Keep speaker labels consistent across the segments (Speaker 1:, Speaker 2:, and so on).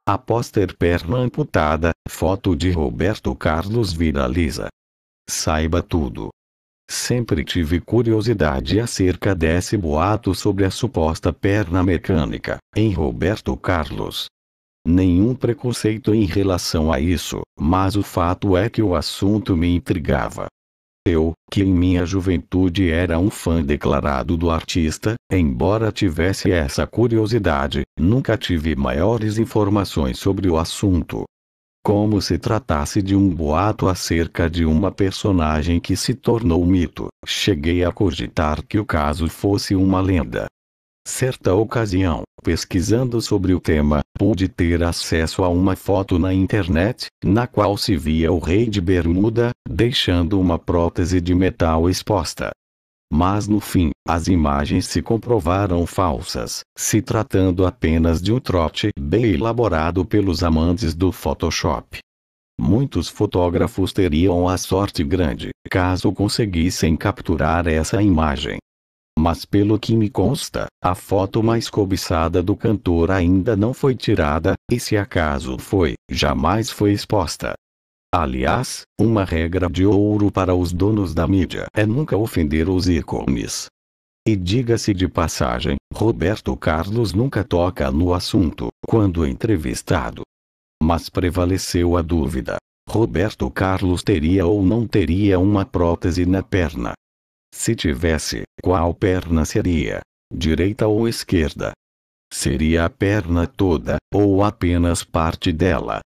Speaker 1: Após ter perna amputada, foto de Roberto Carlos viraliza. Saiba tudo. Sempre tive curiosidade acerca desse boato sobre a suposta perna mecânica em Roberto Carlos. Nenhum preconceito em relação a isso, mas o fato é que o assunto me intrigava. Eu, que em minha juventude era um fã declarado do artista, embora tivesse essa curiosidade, nunca tive maiores informações sobre o assunto. Como se tratasse de um boato acerca de uma personagem que se tornou mito, cheguei a cogitar que o caso fosse uma lenda. Certa ocasião, pesquisando sobre o tema, pude ter acesso a uma foto na internet, na qual se via o rei de bermuda, deixando uma prótese de metal exposta. Mas no fim, as imagens se comprovaram falsas, se tratando apenas de um trote bem elaborado pelos amantes do Photoshop. Muitos fotógrafos teriam a sorte grande, caso conseguissem capturar essa imagem. Mas pelo que me consta, a foto mais cobiçada do cantor ainda não foi tirada, e se acaso foi, jamais foi exposta. Aliás, uma regra de ouro para os donos da mídia é nunca ofender os ícones. E diga-se de passagem, Roberto Carlos nunca toca no assunto, quando entrevistado. Mas prevaleceu a dúvida. Roberto Carlos teria ou não teria uma prótese na perna? Se tivesse, qual perna seria? Direita ou esquerda? Seria a perna toda, ou apenas parte dela?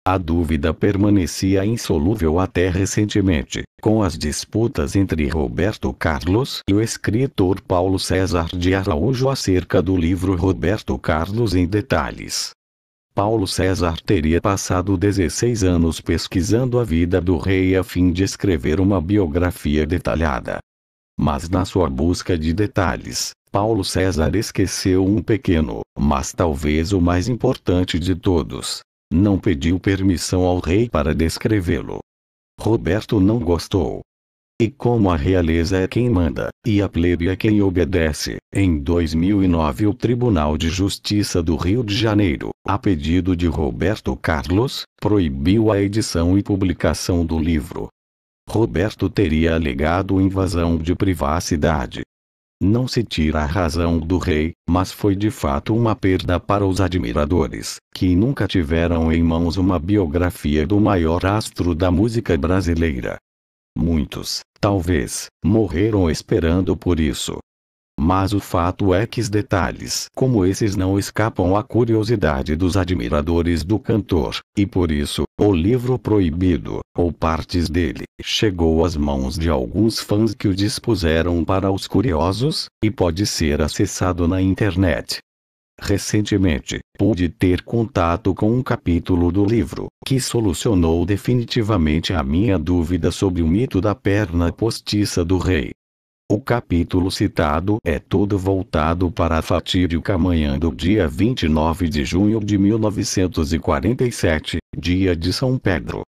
Speaker 1: A dúvida permanecia insolúvel até recentemente, com as disputas entre Roberto Carlos e o escritor Paulo César de Araújo acerca do livro Roberto Carlos em Detalhes. Paulo César teria passado 16 anos pesquisando a vida do rei a fim de escrever uma biografia detalhada. Mas na sua busca de detalhes, Paulo César esqueceu um pequeno, mas talvez o mais importante de todos. Não pediu permissão ao rei para descrevê-lo. Roberto não gostou. E como a realeza é quem manda, e a plebe é quem obedece, em 2009 o Tribunal de Justiça do Rio de Janeiro, a pedido de Roberto Carlos, proibiu a edição e publicação do livro. Roberto teria alegado invasão de privacidade. Não se tira a razão do rei, mas foi de fato uma perda para os admiradores, que nunca tiveram em mãos uma biografia do maior astro da música brasileira. Muitos, talvez, morreram esperando por isso. Mas o fato é que detalhes como esses não escapam à curiosidade dos admiradores do cantor, e por isso, o livro proibido, ou partes dele, chegou às mãos de alguns fãs que o dispuseram para os curiosos, e pode ser acessado na internet. Recentemente, pude ter contato com um capítulo do livro, que solucionou definitivamente a minha dúvida sobre o mito da perna postiça do rei. O capítulo citado é todo voltado para a fatídica manhã do dia 29 de junho de 1947, dia de São Pedro.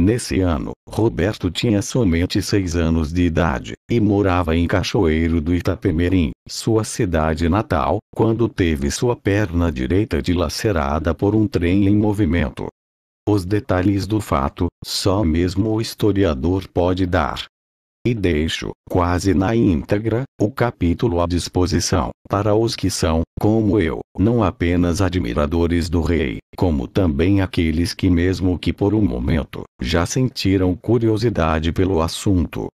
Speaker 1: Nesse ano, Roberto tinha somente 6 anos de idade, e morava em Cachoeiro do Itapemirim, sua cidade natal, quando teve sua perna direita dilacerada por um trem em movimento. Os detalhes do fato, só mesmo o historiador pode dar. E deixo, quase na íntegra, o capítulo à disposição, para os que são, como eu, não apenas admiradores do rei, como também aqueles que mesmo que por um momento, já sentiram curiosidade pelo assunto.